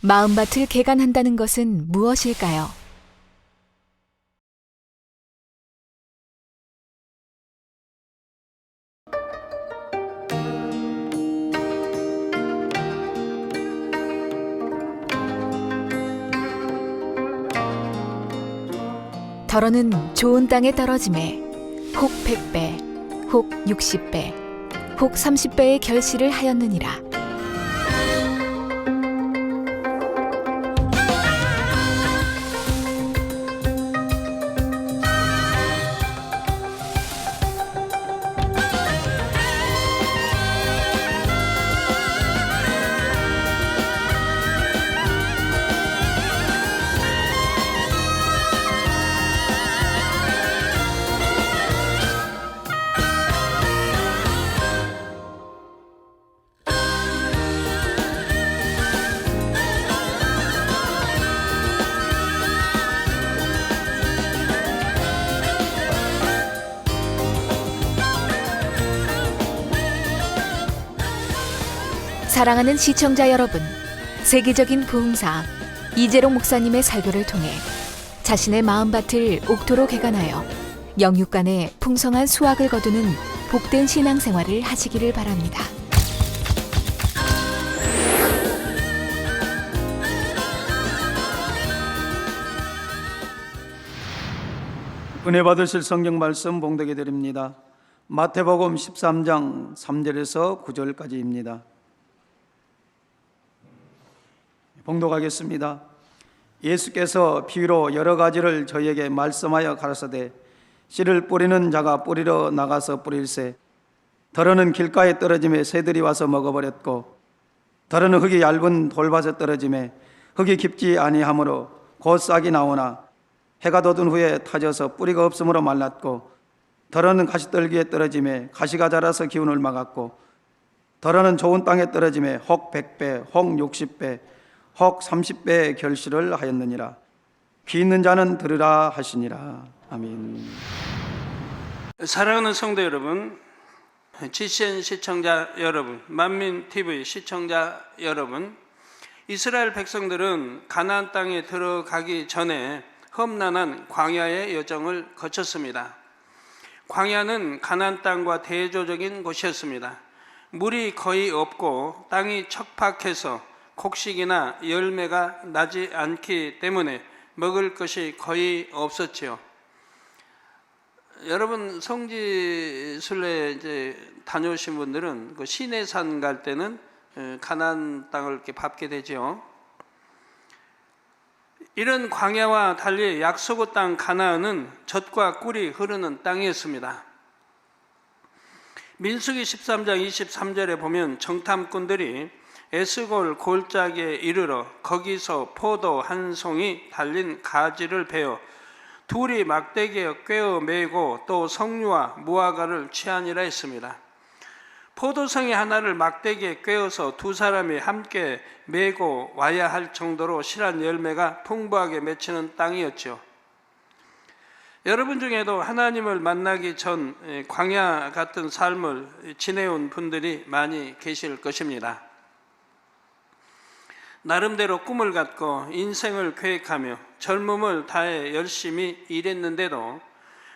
마음밭을 개간한다는 것은 무엇일까요? 더러는 좋은 땅에 떨어짐에 혹 100배, 혹 60배, 혹 30배의 결실을 하였느니라. 사랑하는 시청자 여러분, 세계적인 부흥사 이재롱 목사님의 설교를 통해 자신의 마음밭을 옥토로 개간하여 영육간에 풍성한 수확을 거두는 복된 신앙생활을 하시기를 바랍니다. 은혜 받으실 성경 말씀 봉독해 드립니다. 마태복음 13장 3절에서 9절까지입니다. 봉독하겠습니다. 예수께서 비유로 여러 가지를 저희에게 말씀하여 가라사대 씨를 뿌리는 자가 뿌리러 나가서 뿌릴새 더러는 길가에 떨어짐에 새들이 와서 먹어버렸고 더러는 흙이 얇은 돌밭에 떨어짐에 흙이 깊지 아니하므로 곧 싹이 나오나 해가 돋은 후에 타져서 뿌리가 없으므로 말랐고 더러는 가시떨기에 떨어짐에 가시가 자라서 기운을 막았고 더러는 좋은 땅에 떨어짐에 혹 100배, 혹 60배, 혹 30배의 결실을 하였느니라. 귀 있는 자는 들으라 하시니라. 아멘. 사랑하는 성도 여러분, GCN 시청자 여러분, 만민TV 시청자 여러분, 이스라엘 백성들은 가나안 땅에 들어가기 전에 험난한 광야의 여정을 거쳤습니다. 광야는 가나안 땅과 대조적인 곳이었습니다. 물이 거의 없고 땅이 척박해서 곡식이나 열매가 나지 않기 때문에 먹을 것이 거의 없었지요. 여러분 성지순례 이제 다녀오신 분들은 그 시내산 갈 때는 가나안 땅을 이렇게 밟게 되죠. 이런 광야와 달리 약속의 땅 가나안은 젖과 꿀이 흐르는 땅이었습니다. 민수기 13장 23절에 보면 정탐꾼들이 에스골 골짜기에 이르러 거기서 포도 한 송이 달린 가지를 베어 둘이 막대기에 꿰어 매고 또 석류와 무화과를 취하니라 했습니다. 포도송이 하나를 막대기에 꿰어서 두 사람이 함께 메고 와야 할 정도로 실한 열매가 풍부하게 맺히는 땅이었죠. 여러분 중에도 하나님을 만나기 전 광야 같은 삶을 지내온 분들이 많이 계실 것입니다. 나름대로 꿈을 갖고 인생을 계획하며 젊음을 다해 열심히 일했는데도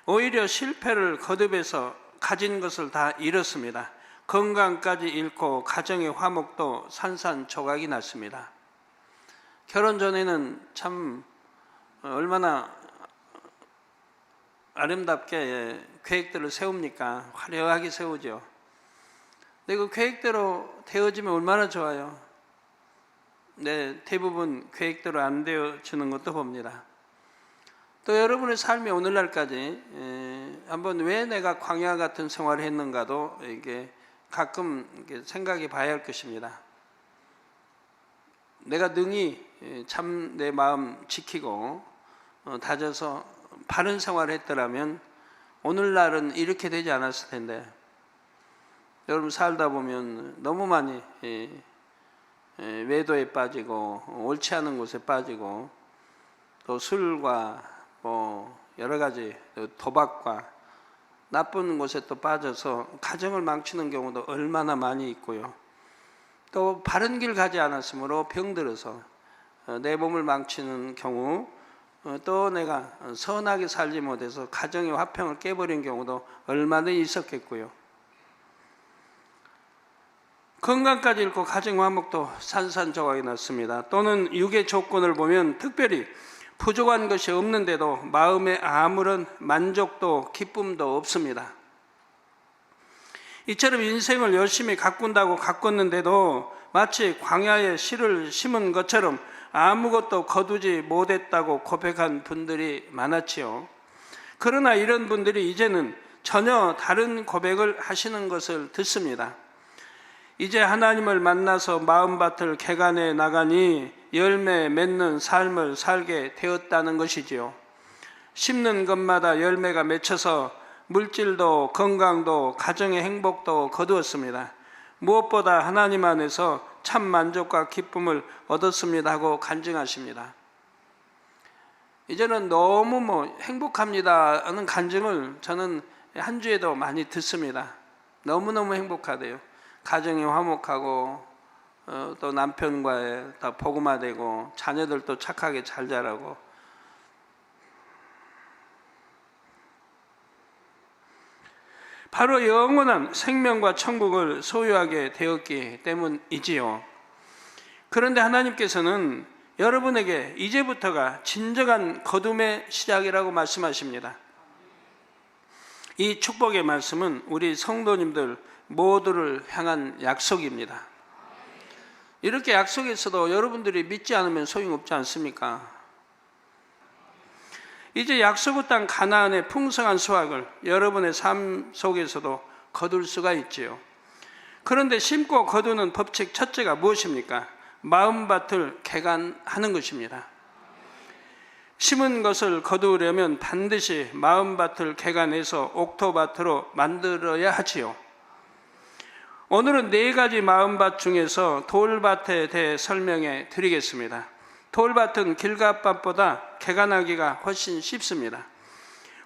오히려 실패를 거듭해서 가진 것을 다 잃었습니다. 건강까지 잃고 가정의 화목도 산산조각이 났습니다. 결혼 전에는 참 얼마나 아름답게 계획들을 세웁니까? 화려하게 세우죠. 근데 그 계획대로 되어지면 얼마나 좋아요. 네, 대부분 계획대로 안 되어지는 것도 봅니다. 또 여러분의 삶이 오늘날까지 한번 왜 내가 광야 같은 생활을 했는가도 이게 가끔 생각해 봐야 할 것입니다. 내가 능히 참 내 마음 지키고 다져서 바른 생활을 했더라면 오늘날은 이렇게 되지 않았을 텐데, 여러분 살다 보면 너무 많이 외도에 빠지고 옳지 않은 곳에 빠지고 또 술과 뭐 여러 가지 도박과 나쁜 곳에 또 빠져서 가정을 망치는 경우도 얼마나 많이 있고요. 또 바른 길 가지 않았으므로 병들어서 내 몸을 망치는 경우, 또 내가 선하게 살지 못해서 가정의 화평을 깨버린 경우도 얼마든지 있었겠고요. 건강까지 잃고 가정 화목도 산산조각이 났습니다. 또는 육의 조건을 보면 특별히 부족한 것이 없는데도 마음에 아무런 만족도 기쁨도 없습니다. 이처럼 인생을 열심히 가꾼다고 가꿨는데도 마치 광야에 씨를 심은 것처럼 아무것도 거두지 못했다고 고백한 분들이 많았지요. 그러나 이런 분들이 이제는 전혀 다른 고백을 하시는 것을 듣습니다. 이제 하나님을 만나서 마음밭을 개간해 나가니 열매 맺는 삶을 살게 되었다는 것이지요. 심는 것마다 열매가 맺혀서 물질도 건강도 가정의 행복도 거두었습니다. 무엇보다 하나님 안에서 참 만족과 기쁨을 얻었습니다 하고 간증하십니다. 이제는 너무 행복합니다 하는 간증을 저는 한 주에도 많이 듣습니다. 너무너무 행복하대요. 가정이 화목하고 또 남편과의 다 복음화되고 자녀들도 착하게 잘 자라고. 바로 영원한 생명과 천국을 소유하게 되었기 때문이지요. 그런데 하나님께서는 여러분에게 이제부터가 진정한 거둠의 시작이라고 말씀하십니다. 이 축복의 말씀은 우리 성도님들 모두를 향한 약속입니다. 이렇게 약속했어도 여러분들이 믿지 않으면 소용없지 않습니까? 이제 약속의 땅 가나안의 풍성한 수확을 여러분의 삶 속에서도 거둘 수가 있지요. 그런데 심고 거두는 법칙 첫째가 무엇입니까? 마음밭을 개간하는 것입니다. 심은 것을 거두려면 반드시 마음밭을 개간해서 옥토밭으로 만들어야 하지요. 오늘은 4가지 마음밭 중에서 돌밭에 대해 설명해 드리겠습니다. 돌밭은 길갓밭보다 개간하기가 훨씬 쉽습니다.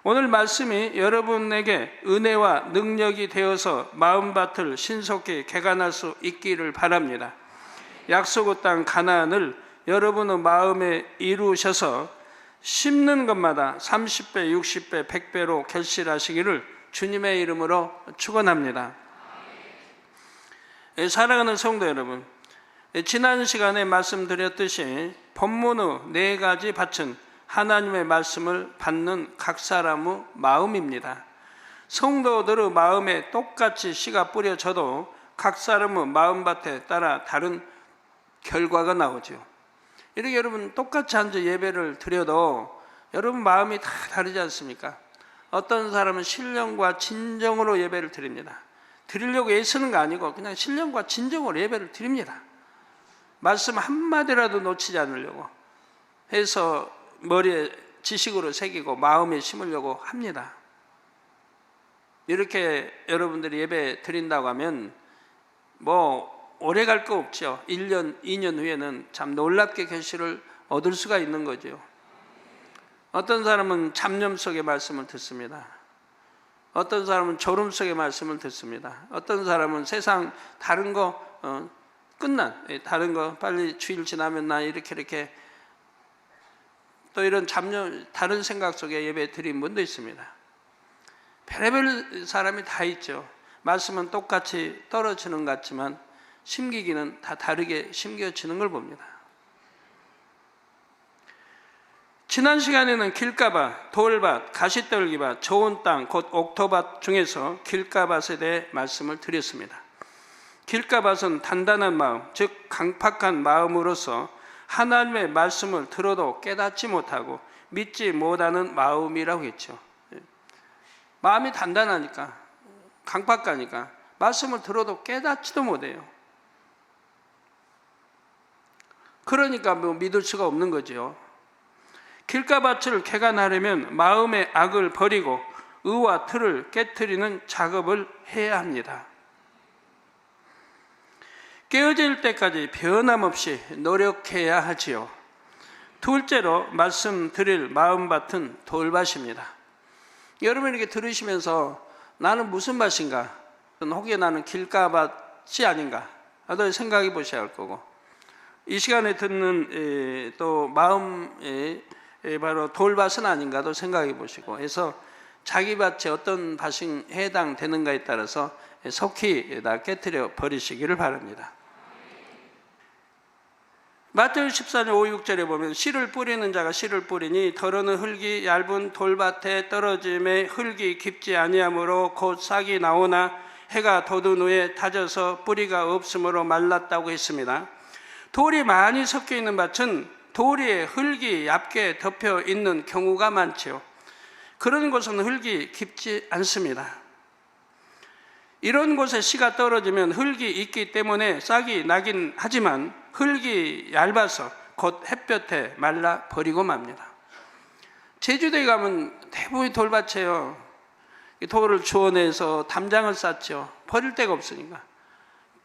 오늘 말씀이 여러분에게 은혜와 능력이 되어서 마음밭을 신속히 개간할 수 있기를 바랍니다. 약속의 땅 가나안을 여러분의 마음에 이루셔서 심는 것마다 30배, 60배, 100배로 결실하시기를 주님의 이름으로 축원합니다. 사랑하는 성도 여러분, 지난 시간에 말씀드렸듯이 본문의 4가지 밭은 하나님의 말씀을 받는 각 사람의 마음입니다. 성도들의 마음에 똑같이 씨가 뿌려져도 각 사람의 마음밭에 따라 다른 결과가 나오죠. 이렇게 여러분 똑같이 앉아 예배를 드려도 여러분 마음이 다 다르지 않습니까? 어떤 사람은 신령과 진정으로 예배를 드립니다. 드리려고 애쓰는 거 아니고 그냥 신령과 진정으로 예배를 드립니다. 말씀 한마디라도 놓치지 않으려고 해서 머리에 지식으로 새기고 마음에 심으려고 합니다. 이렇게 여러분들이 예배 드린다고 하면 오래 갈 거 없죠. 1년, 2년 후에는 참 놀랍게 결실을 얻을 수가 있는 거죠. 어떤 사람은 잡념 속의 말씀을 듣습니다. 어떤 사람은 졸음 속의 말씀을 듣습니다. 어떤 사람은 세상 다른 거 다른 거 빨리 주일 지나면 나 이렇게 또 이런 잡념 다른 생각 속에 예배 드린 분도 있습니다. 별의별 사람이 다 있죠. 말씀은 똑같이 떨어지는 것 같지만 심기기는 다 다르게 심겨지는 걸 봅니다. 지난 시간에는 길가밭, 돌밭, 가시떨기밭, 좋은 땅, 곧 옥토밭 중에서 길가밭에 대해 말씀을 드렸습니다. 길가밭은 단단한 마음, 즉 강팍한 마음으로서 하나님의 말씀을 들어도 깨닫지 못하고 믿지 못하는 마음이라고 했죠. 마음이 단단하니까, 강팍하니까 말씀을 들어도 깨닫지도 못해요. 그러니까 믿을 수가 없는 거죠. 길가밭을 개간하려면 마음의 악을 버리고 의와 틀을 깨트리는 작업을 해야 합니다. 깨어질 때까지 변함없이 노력해야 하지요. 둘째로 말씀드릴 마음밭은 돌밭입니다. 여러분 이렇게 들으시면서 나는 무슨 밭인가? 혹여 나는 길가밭이 아닌가? 다들 생각해 보셔야 할 거고 이 시간에 듣는 또 마음에 바로 돌밭은 아닌가도 생각해 보시고 해서 자기 밭에 어떤 밭이 해당되는가에 따라서 속히 다 깨트려 버리시기를 바랍니다. 마태복음 14장 5, 6절에 보면 씨를 뿌리는 자가 씨를 뿌리니 더러는 흙이 얇은 돌밭에 떨어짐에 흙이 깊지 아니하므로 곧 싹이 나오나 해가 돋은 후에 타져서 뿌리가 없으므로 말랐다고 했습니다. 돌이 많이 섞여 있는 밭은 돌 위에 흙이 얇게 덮여 있는 경우가 많지요. 그런 곳은 흙이 깊지 않습니다. 이런 곳에 씨가 떨어지면 흙이 있기 때문에 싹이 나긴 하지만 흙이 얇아서 곧 햇볕에 말라 버리고 맙니다. 제주도에 가면 대부분이 돌밭이에요. 돌을 주워내서 담장을 쌓죠. 버릴 데가 없으니까.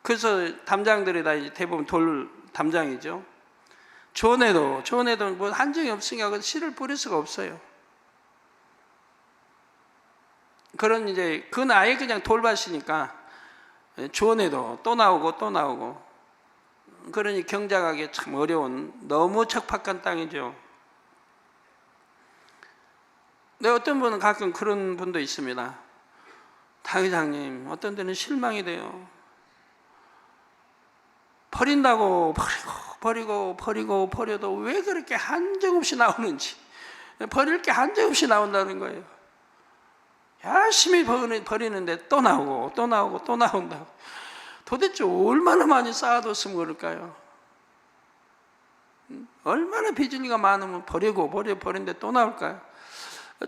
그래서 담장들이 다 대부분 돌 담장이죠. 주워내도 뭐 한정이 없으니까 씨를 뿌릴 수가 없어요. 그런 이제 그건 아예 그냥 돌밭이니까 주워내도 또 나오고 또 나오고, 그러니 경작하기 참 어려운 너무 척박한 땅이죠. 근데 어떤 분은 가끔 그런 분도 있습니다. 당 회장님, 어떤 데는 실망이 돼요. 버린다고 버려도 왜 그렇게 한정없이 나오는지, 버릴 게 한정없이 나온다는 거예요. 열심히 버리는데 또 나오고 또 나온다고. 도대체 얼마나 많이 쌓아뒀으면 그럴까요? 얼마나 비질리가 많으면 버리는데 또 나올까요?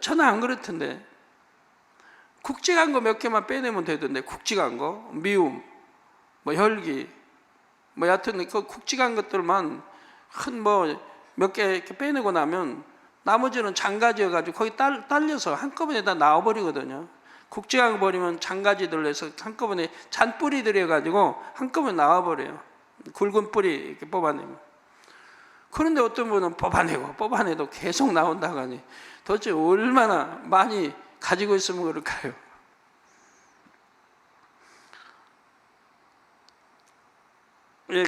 저는 안 그렇던데. 굵직한 거 몇 개만 빼내면 되던데. 굵직한 거, 미움, 뭐 혈기, 뭐 여하튼 그 굵직한 것들만 큰 뭐 몇 개 이렇게 빼내고 나면 나머지는 장가지여가지고 거기 딸려서 한꺼번에 다 나와버리거든요. 굵직한 거 버리면 장가지들로 해서 한꺼번에 잔뿌리 들여가지고 한꺼번에 나와버려요. 굵은 뿌리 이렇게 뽑아내면. 그런데 어떤 분은 뽑아내도 계속 나온다고 하니 도대체 얼마나 많이 가지고 있으면 그럴까요?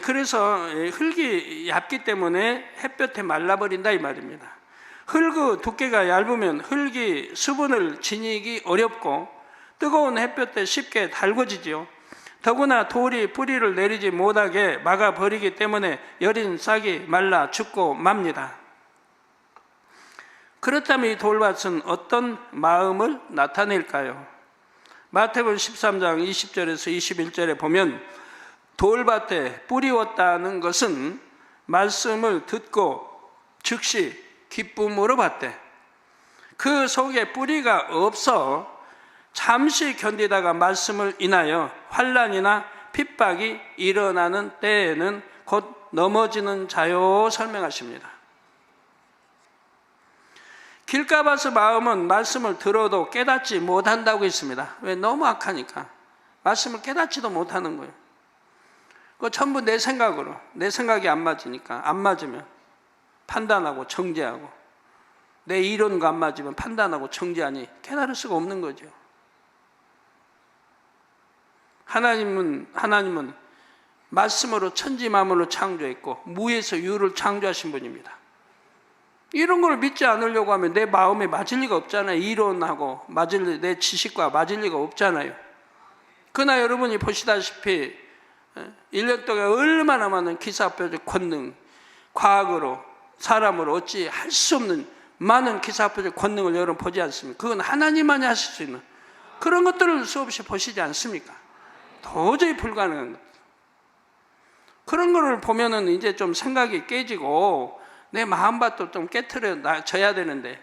그래서 흙이 얇기 때문에 햇볕에 말라버린다 이 말입니다. 흙의 두께가 얇으면 흙이 수분을 지니기 어렵고 뜨거운 햇볕에 쉽게 달궈지죠. 더구나 돌이 뿌리를 내리지 못하게 막아버리기 때문에 여린 싹이 말라 죽고 맙니다. 그렇다면 이 돌밭은 어떤 마음을 나타낼까요? 마태복음 13장 20절에서 21절에 보면 돌밭에 뿌리웠다는 것은 말씀을 듣고 즉시 기쁨으로 받되 그 속에 뿌리가 없어 잠시 견디다가 말씀을 인하여 환난이나 핍박이 일어나는 때에는 곧 넘어지는 자요 설명하십니다. 길가봐서 마음은 말씀을 들어도 깨닫지 못한다고 했습니다. 왜? 너무 악하니까 말씀을 깨닫지도 못하는 거예요. 그거 전부 내 생각으로, 내 생각이 안 맞으니까, 안 맞으면 판단하고 정죄하고, 내 이론과 안 맞으면 판단하고 정죄하니 깨달을 수가 없는 거죠. 하나님은 말씀으로 천지 만물을 창조했고 무에서 유를 창조하신 분입니다. 이런 걸 믿지 않으려고 하면 내 마음에 맞을 리가 없잖아요. 이론하고 내 지식과 맞을 리가 없잖아요. 그러나 여러분이 보시다시피 1년 동안 얼마나 많은 기사표적 권능, 과학으로 사람으로 어찌 할 수 없는 많은 기사표적 권능을 여러분 보지 않습니까? 그건 하나님만이 하실 수 있는 그런 것들을 수없이 보시지 않습니까? 도저히 불가능한 것. 그런 거를 보면은 이제 좀 생각이 깨지고 내 마음밭도 좀 깨트려져야 되는데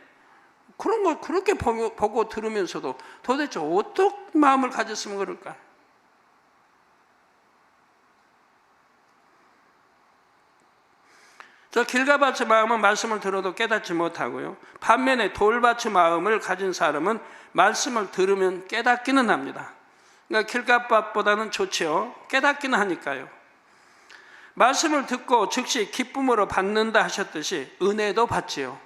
그런 걸 그렇게 보고 들으면서도 도대체 어떤 마음을 가졌으면 그럴까? 저 길가밭의 마음은 말씀을 들어도 깨닫지 못하고요. 반면에 돌밭의 마음을 가진 사람은 말씀을 들으면 깨닫기는 합니다. 그러니까 길가밭보다는 좋지요. 깨닫기는 하니까요. 말씀을 듣고 즉시 기쁨으로 받는다 하셨듯이 은혜도 받지요.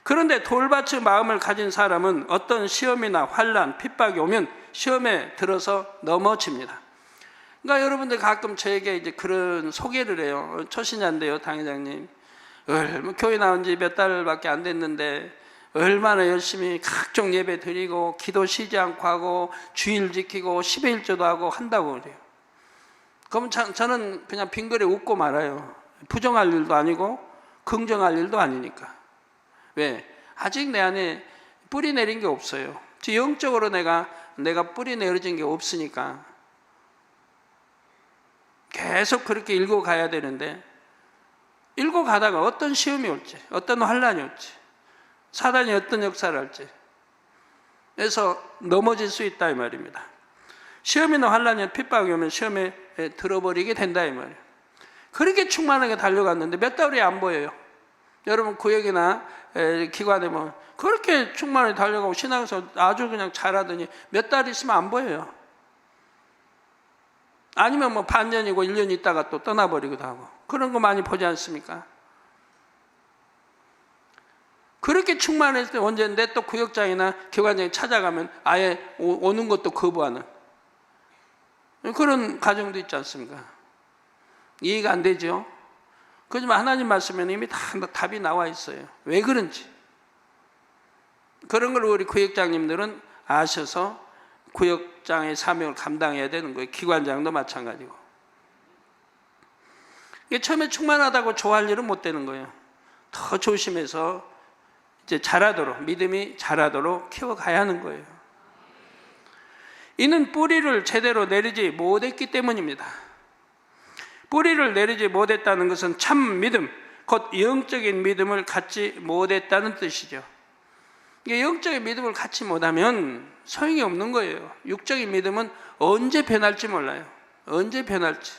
그런데 돌밭의 마음을 가진 사람은 어떤 시험이나 환난, 핍박이 오면 시험에 들어서 넘어집니다. 그러니까 여러분들 가끔 저에게 이제 그런 소개를 해요. 초신자인데요, 당회장님. 교회 나온 지 몇 달밖에 안 됐는데 얼마나 열심히 각종 예배 드리고 기도 쉬지 않고 하고 주일 지키고 10의 1조도 하고 한다고 그래요. 그러면 저는 그냥 빙그레 웃고 말아요. 부정할 일도 아니고 긍정할 일도 아니니까. 왜? 아직 내 안에 뿌리 내린 게 없어요. 영적으로 내가 뿌리 내려진 게 없으니까 계속 그렇게 읽어가야 되는데, 읽어가다가 어떤 시험이 올지, 어떤 환란이 올지, 사단이 어떤 역사를 할지 해서 넘어질 수 있다 이 말입니다. 시험이나 환란이 핍박이 오면 시험에 들어버리게 된다 이 말이에요. 그렇게 충만하게 달려갔는데 몇 달이 안 보여요. 여러분 구역이나 기관에 뭐 그렇게 충만하게 달려가고 신앙에서 아주 그냥 잘하더니 몇 달 있으면 안 보여요. 아니면 뭐 반년이고 1년 있다가 또 떠나버리기도 하고 그런 거 많이 보지 않습니까? 그렇게 충만했을 때 언제인데 또 구역장이나 기관장이 찾아가면 아예 오는 것도 거부하는 그런 가정도 있지 않습니까? 이해가 안 되죠? 그렇지만 하나님 말씀에는 이미 다 답이 나와 있어요. 왜 그런지. 그런 걸 우리 구역장님들은 아셔서 구역장의 사명을 감당해야 되는 거예요. 기관장도 마찬가지고. 이게 처음에 충만하다고 좋아할 일은 못 되는 거예요. 더 조심해서 이제 자라도록, 믿음이 자라도록 키워가야 하는 거예요. 이는 뿌리를 제대로 내리지 못했기 때문입니다. 뿌리를 내리지 못했다는 것은 참 믿음, 곧 영적인 믿음을 갖지 못했다는 뜻이죠. 이게 영적인 믿음을 갖지 못하면 소용이 없는 거예요. 육적인 믿음은 언제 변할지 몰라요. 언제 변할지.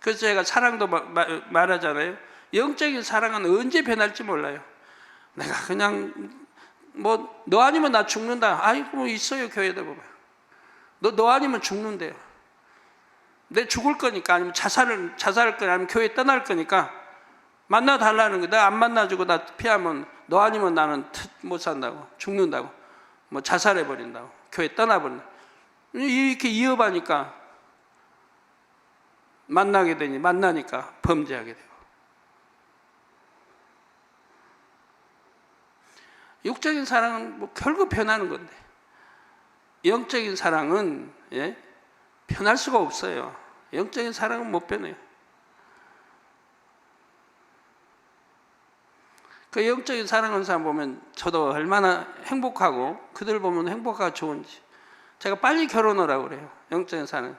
그래서 제가 사랑도 말하잖아요. 영적인 사랑은 언제 변할지 몰라요. 내가 그냥 뭐 너 아니면 나 죽는다. 아이고 뭐 있어요 교회다 보면. 너 아니면 죽는데요. 내 죽을 거니까 아니면 자살할 거니까 아니면 교회 떠날 거니까 만나 달라는 거. 내가 안 만나주고 나 피하면 너 아니면 나는 못 산다고 죽는다고 뭐 자살해 버린다고 교회 떠나버린다. 이렇게 이어가니까 만나니까 범죄하게 되고. 육적인 사랑은 뭐 결국 변하는 건데 영적인 사랑은 변할 수가 없어요. 영적인 사랑은 못 변해요. 그 영적인 사랑하는 사람 보면 저도 얼마나 행복하고 그들 보면 행복하고 좋은지. 제가 빨리 결혼을 하고 그래요. 영적인 사랑.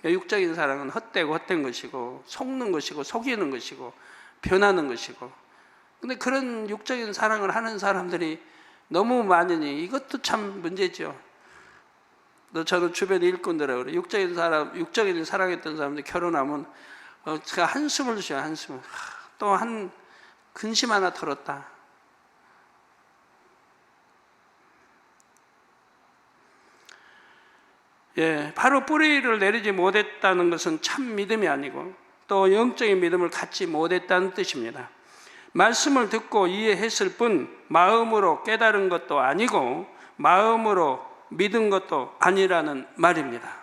육적인 사랑은 헛된 것이고 속는 것이고 속이는 것이고 변하는 것이고. 근데 그런 육적인 사랑을 하는 사람들이 너무 많으니 이것도 참 문제죠. 저는 주변에 일꾼들하고 그래. 육적인 사랑했던 사람들 결혼하면 제가 한숨을 쉬어요. 한숨을. 또 한 근심 하나 털었다. 바로 뿌리를 내리지 못했다는 것은 참 믿음이 아니고 또 영적인 믿음을 갖지 못했다는 뜻입니다. 말씀을 듣고 이해했을 뿐 마음으로 깨달은 것도 아니고 마음으로 믿은 것도 아니라는 말입니다.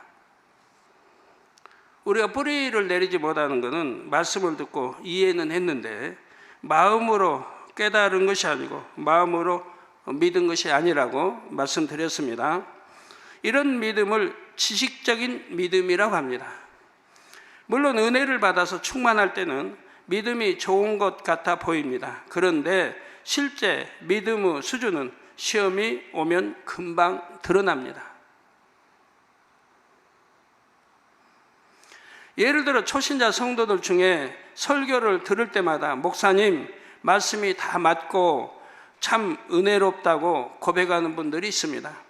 우리가 뿌리를 내리지 못하는 것은 말씀을 듣고 이해는 했는데 마음으로 깨달은 것이 아니고 마음으로 믿은 것이 아니라고 말씀드렸습니다. 이런 믿음을 지식적인 믿음이라고 합니다. 물론 은혜를 받아서 충만할 때는 믿음이 좋은 것 같아 보입니다. 그런데 실제 믿음의 수준은 시험이 오면 금방 드러납니다. 예를 들어 초신자 성도들 중에 설교를 들을 때마다 목사님 말씀이 다 맞고 참 은혜롭다고 고백하는 분들이 있습니다.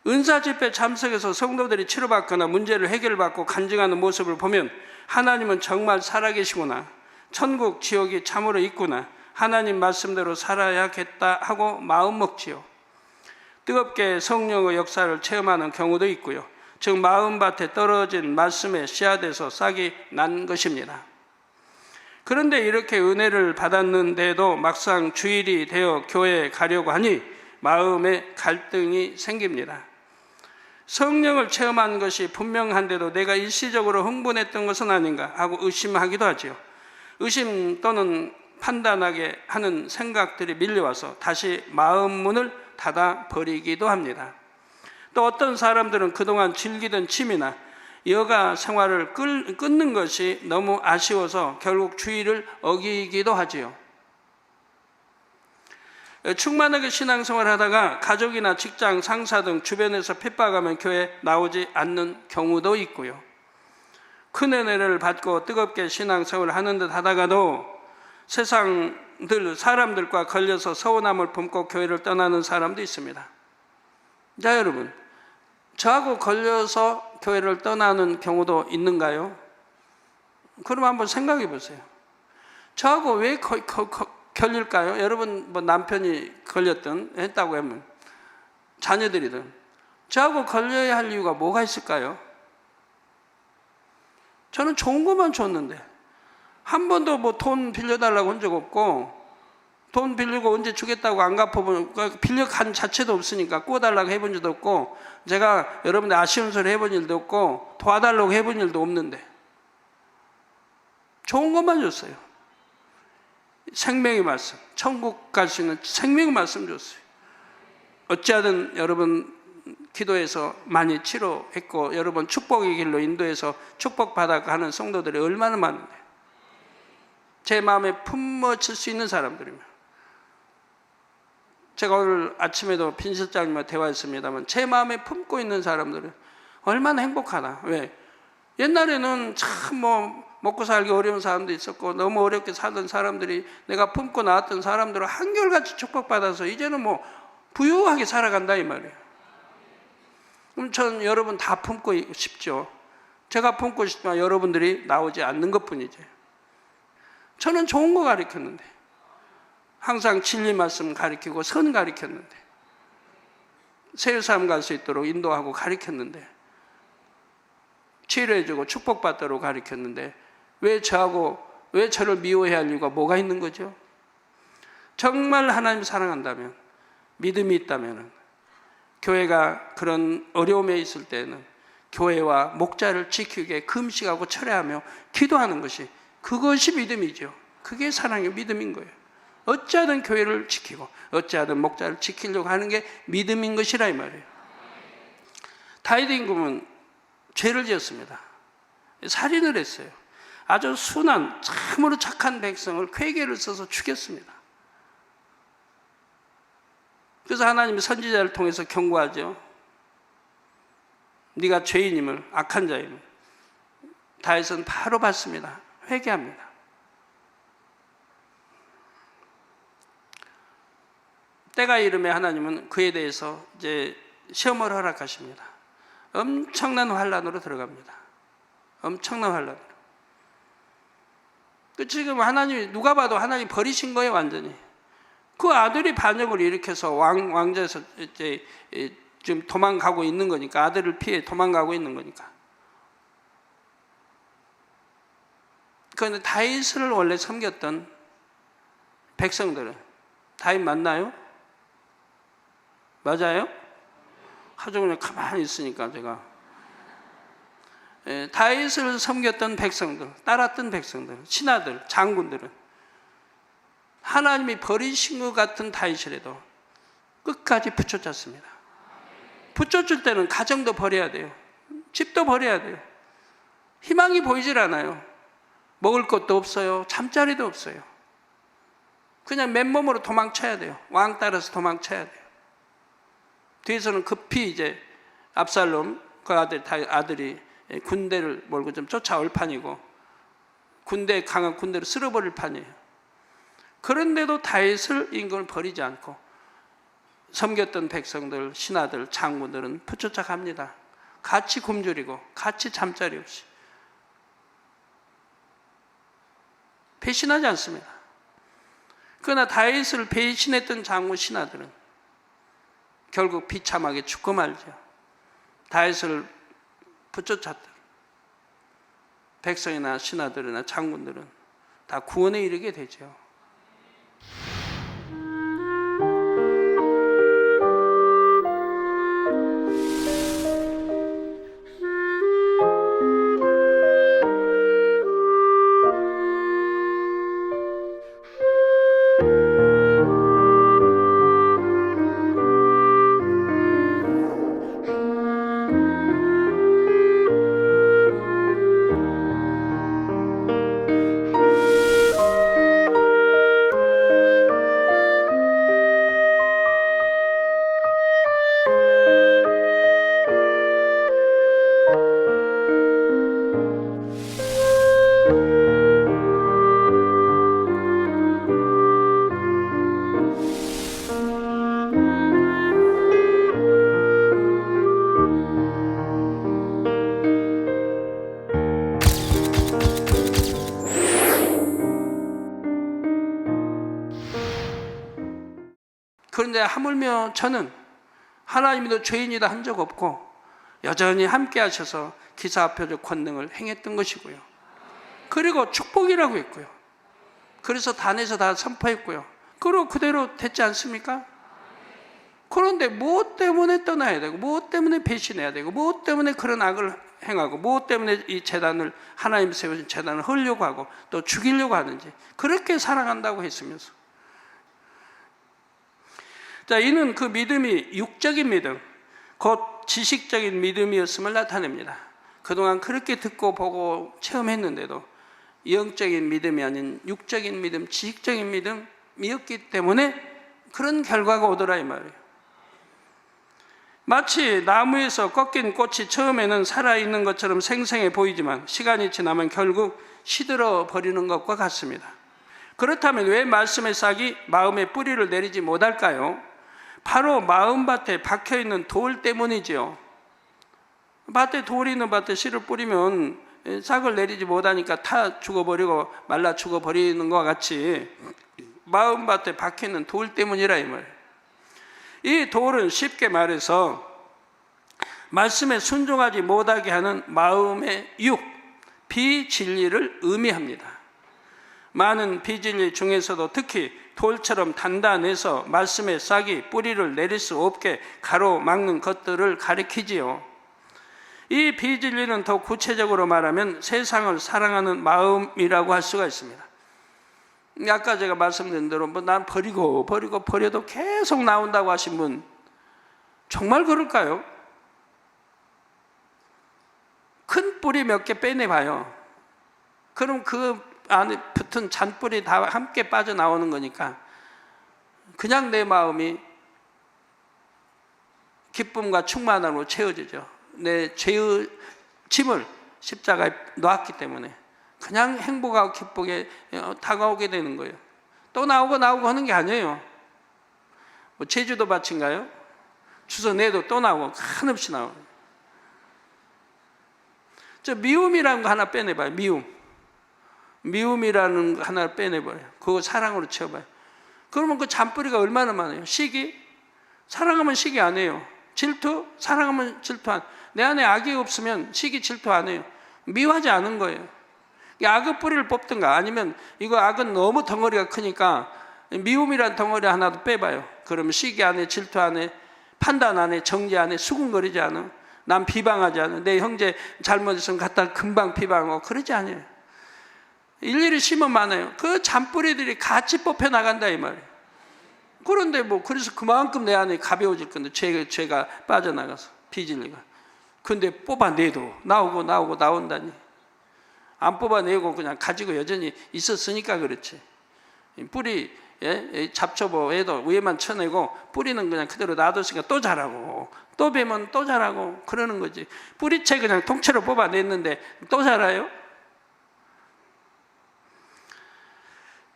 은사 집회 참석해서 성도들이 치료받거나 문제를 해결받고 간증하는 모습을 보면 하나님은 정말 살아계시구나, 천국 지옥이 참으로 있구나, 하나님 말씀대로 살아야겠다 하고 마음 먹지요. 뜨겁게 성령의 역사를 체험하는 경우도 있고요. 즉 마음밭에 떨어진 말씀에 씨앗에서 싹이 난 것입니다. 그런데 이렇게 은혜를 받았는데도 막상 주일이 되어 교회에 가려고 하니 마음의 갈등이 생깁니다. 성령을 체험한 것이 분명한데도 내가 일시적으로 흥분했던 것은 아닌가 하고 의심하기도 하지요. 의심 또는 판단하게 하는 생각들이 밀려와서 다시 마음 문을 닫아 버리기도 합니다. 또 어떤 사람들은 그동안 즐기던 취미나 여가 생활을 끊는 것이 너무 아쉬워서 결국 주의를 어기기도 하지요. 충만하게 신앙생활을 하다가 가족이나 직장, 상사 등 주변에서 핍박하면 교회에 나오지 않는 경우도 있고요. 큰 은혜를 받고 뜨겁게 신앙생활을 하는 듯 하다가도 사람들과 걸려서 서운함을 품고 교회를 떠나는 사람도 있습니다. 자, 여러분, 저하고 걸려서 교회를 떠나는 경우도 있는가요? 그럼 한번 생각해 보세요. 저하고 왜 걸릴까요? 여러분 뭐 남편이 걸렸든 했다고 하면 자녀들이든 저하고 걸려야 할 이유가 뭐가 있을까요? 저는 좋은 것만 줬는데 한 번도 뭐 돈 빌려달라고 한 적 없고 돈 빌리고 언제 주겠다고 안 갚아보면 빌려간 자체도 없으니까 꾸어달라고 해본 일도 없고 제가 여러분들 아쉬운 소리 해본 일도 없고 도와달라고 해본 일도 없는데 좋은 것만 줬어요. 생명의 말씀, 천국 갈 수 있는 생명의 말씀 줬어요. 어찌하든 여러분 기도해서 많이 치료했고 여러분 축복의 길로 인도해서 축복받아 가는 성도들이 얼마나 많은데 제 마음에 품어칠 수 있는 사람들이면 제가 오늘 아침에도 빈 실장님과 대화했습니다만 제 마음에 품고 있는 사람들은 얼마나 행복하나. 왜? 옛날에는 참 먹고 살기 어려운 사람도 있었고 너무 어렵게 살던 사람들이 내가 품고 나왔던 사람들은 한결같이 축복받아서 이제는 부유하게 살아간다 이 말이에요. 그럼 전 여러분 다 품고 싶죠. 제가 품고 싶지만 여러분들이 나오지 않는 것뿐이지. 저는 좋은 거 가르쳤는데 항상 진리 말씀 가르치고 선 가르쳤는데 세율사람 갈 수 있도록 인도하고 가르쳤는데 치료해주고 축복받도록 가르쳤는데 왜 저를 미워해야 할 이유가 뭐가 있는 거죠? 정말 하나님 사랑한다면 믿음이 있다면 교회가 그런 어려움에 있을 때는 교회와 목자를 지키게 금식하고 철회하며 기도하는 것이 그것이 믿음이죠. 그게 사랑의 믿음인 거예요. 어찌하든 교회를 지키고 어찌하든 목자를 지키려고 하는 게 믿음인 것이라 이 말이에요. 다윗 임금은 죄를 지었습니다. 살인을 했어요. 아주 순한 참으로 착한 백성을 쾌계를 써서 죽였습니다. 그래서 하나님이 선지자를 통해서 경고하죠. 네가 죄인임을, 악한 자임을. 다윗은 바로 받습니다. 회개합니다. 때가 이르면 하나님은 그에 대해서 이제 시험을 허락하십니다. 엄청난 환란으로 들어갑니다. 엄청난 환란으로. 지금 하나님이 누가 봐도 하나님 버리신 거예요, 완전히. 그 아들이 반역을 일으켜서 왕자에서 이제 지금 도망가고 있는 거니까 아들을 피해 도망가고 있는 거니까. 그런데 다윗을 원래 섬겼던 백성들은 다윗 맞나요? 맞아요? 하도 그냥 가만히 있으니까 제가 다윗을 섬겼던 백성들, 따랐던 백성들, 신하들, 장군들은 하나님이 버리신 것 같은 다윗이라도 끝까지 붙여쳤습니다. 붙여줄 때는 가정도 버려야 돼요. 집도 버려야 돼요. 희망이 보이질 않아요. 먹을 것도 없어요. 잠자리도 없어요. 그냥 맨몸으로 도망쳐야 돼요. 왕 따라서 도망쳐야 돼요. 뒤에서는 급히 이제 압살롬 그 아들이 군대를 몰고 좀 쫓아올 판이고 강한 군대를 쓸어버릴 판이에요. 그런데도 다윗을 임금을 버리지 않고 섬겼던 백성들, 신하들, 장군들은 붙여쳐갑니다. 같이 굶주리고 같이 잠자리 없이 배신하지 않습니다. 그러나 다윗을 배신했던 장군 신하들은 결국 비참하게 죽고 말죠. 다윗을 붙여쳤던 백성이나 신하들이나 장군들은 다 구원에 이르게 되죠. 그런데 하물며 저는 하나님도 죄인이다 한 적 없고 여전히 함께 하셔서 기사표적 권능을 행했던 것이고요. 그리고 축복이라고 했고요. 그래서 단에서 다 선포했고요. 그리고 그대로 됐지 않습니까? 그런데 무엇 때문에 떠나야 되고, 무엇 때문에 배신해야 되고, 무엇 때문에 그런 악을 행하고, 무엇 때문에 이 재단을, 하나님 세우신 재단을 헐려고 하고 또 죽이려고 하는지, 그렇게 사랑한다고 했으면서, 자, 이는 그 믿음이 육적인 믿음, 곧 지식적인 믿음이었음을 나타냅니다. 그동안 그렇게 듣고 보고 체험했는데도 영적인 믿음이 아닌 육적인 믿음, 지식적인 믿음이었기 때문에 그런 결과가 오더라 이 말이에요. 마치 나무에서 꺾인 꽃이 처음에는 살아있는 것처럼 생생해 보이지만 시간이 지나면 결국 시들어 버리는 것과 같습니다. 그렇다면 왜 말씀의 싹이 마음의 뿌리를 내리지 못할까요? 바로 마음밭에 박혀있는 돌 때문이지요. 밭에 돌이 있는 밭에 씨를 뿌리면 싹을 내리지 못하니까 타 죽어버리고 말라 죽어버리는 것과 같이 마음밭에 박혀있는 돌 때문이라 이 말이에요. 이 돌은 쉽게 말해서 말씀에 순종하지 못하게 하는 마음의 육, 비진리를 의미합니다. 많은 비진리 중에서도 특히 돌처럼 단단해서 말씀의 싹이 뿌리를 내릴 수 없게 가로막는 것들을 가리키지요. 이 비진리는 더 구체적으로 말하면 세상을 사랑하는 마음이라고 할 수가 있습니다. 아까 제가 말씀드린 대로 난 버려도 계속 나온다고 하신 분 정말 그럴까요? 큰 뿌리 몇 개 빼내봐요. 그럼 그 안에 붙은 잔뿌리 다 함께 빠져나오는 거니까 그냥 내 마음이 기쁨과 충만함으로 채워지죠. 내 죄의 짐을 십자가에 놓았기 때문에 그냥 행복하고 기쁘게 다가오게 되는 거예요. 또 나오고 하는 게 아니에요. 뭐 제주도 밭인가요? 주워 내도 또 나오고 한없이 나오고. 저 미움이라는 거 하나 빼내봐요. 미움이라는 거 하나 빼내봐요. 그거 사랑으로 채워봐요. 그러면 그 잔뿌리가 얼마나 많아요? 시기? 사랑하면 시기 안 해요. 질투? 사랑하면 질투 안 해요. 내 안에 악이 없으면 시기 질투 안 해요. 미워하지 않은 거예요. 악의 뿌리를 뽑든가 아니면 이거 악은 너무 덩어리가 크니까 미움이란 덩어리 하나도 빼봐요. 그러면 시기 안 해, 질투 안 해, 판단 안 해, 정죄 안 해, 수군거리지 않아. 남 비방하지 않아. 내 형제 잘못했으면 갖다 금방 비방하고 그러지 않아요. 일일이 심으면 많아요. 그 잔뿌리들이 같이 뽑혀 나간다 이 말이에요. 그런데 그래서 그만큼 내 안에 가벼워질 건데 죄가 빠져나가서 비진리가. 근데 뽑아내도 나온다니. 안 뽑아내고 그냥 가지고 여전히 있었으니까 그렇지. 뿌리 잡초보에도 위에만 쳐내고 뿌리는 그냥 그대로 놔뒀으니까 또 자라고 또 베면 또 자라고 그러는 거지. 뿌리채 그냥 통째로 뽑아냈는데 또 자라요?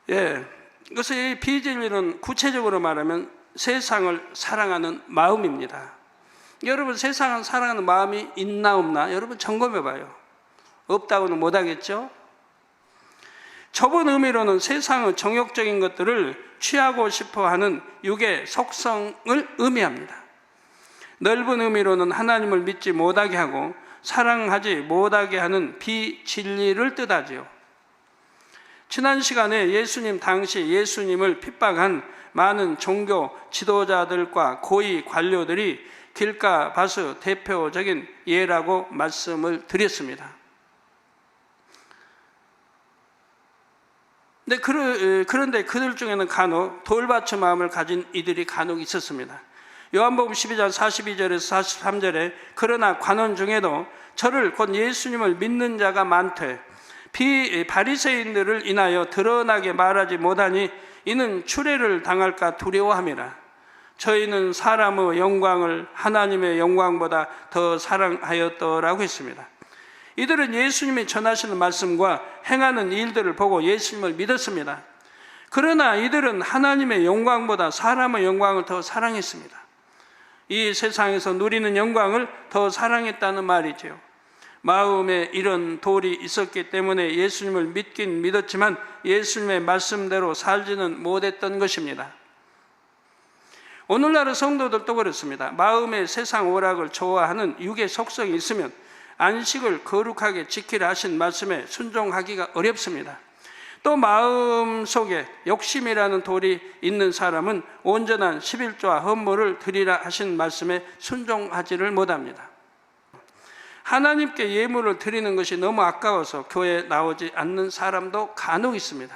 그래서 이 비진리는 구체적으로 말하면 세상을 사랑하는 마음입니다. 여러분 세상을 사랑하는 마음이 있나 없나 여러분 점검해 봐요. 없다고는 못하겠죠? 좁은 의미로는 세상의 정욕적인 것들을 취하고 싶어하는 육의 속성을 의미합니다. 넓은 의미로는 하나님을 믿지 못하게 하고 사랑하지 못하게 하는 비진리를 뜻하지요. 지난 시간에 예수님 당시 예수님을 핍박한 많은 종교 지도자들과 고위 관료들이 길가바스 대표적인 예라고 말씀을 드렸습니다. 그런데 그들 중에는 간혹 돌받침 마음을 가진 이들이 간혹 있었습니다. 요한복음 12장 42절에서 43절에 그러나 관원 중에도 저를 곧 예수님을 믿는 자가 많되 바리새인들을 인하여 드러나게 말하지 못하니 이는 추례를 당할까 두려워함이라. 저희는 사람의 영광을 하나님의 영광보다 더 사랑하였더라고 했습니다. 이들은 예수님이 전하시는 말씀과 행하는 일들을 보고 예수님을 믿었습니다. 그러나 이들은 하나님의 영광보다 사람의 영광을 더 사랑했습니다. 이 세상에서 누리는 영광을 더 사랑했다는 말이죠. 마음에 이런 돌이 있었기 때문에 예수님을 믿긴 믿었지만 예수님의 말씀대로 살지는 못했던 것입니다. 오늘날의 성도들도 그렇습니다. 마음의 세상 오락을 좋아하는 육의 속성이 있으면 안식을 거룩하게 지키라 하신 말씀에 순종하기가 어렵습니다. 또 마음 속에 욕심이라는 돌이 있는 사람은 온전한 11조와 헌물을 드리라 하신 말씀에 순종하지를 못합니다. 하나님께 예물을 드리는 것이 너무 아까워서 교회에 나오지 않는 사람도 간혹 있습니다.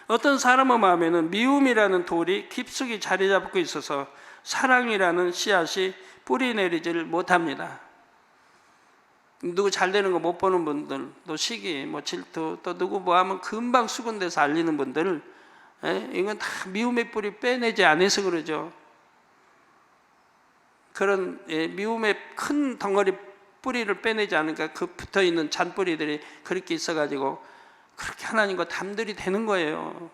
어떤 사람의 마음에는 미움이라는 돌이 깊숙이 자리 잡고 있어서 사랑이라는 씨앗이 뿌리 내리지를 못합니다. 누구 잘 되는 거 못 보는 분들, 또 시기, 질투, 또 누구 뭐 하면 금방 수군돼서 알리는 분들, 이건 다 미움의 뿌리 빼내지 않아서 그러죠. 그런 미움의 큰 덩어리 뿌리를 빼내지 않으니까 그 붙어있는 잔뿌리들이 그렇게 있어가지고 그렇게 하나님과 담들이 되는 거예요.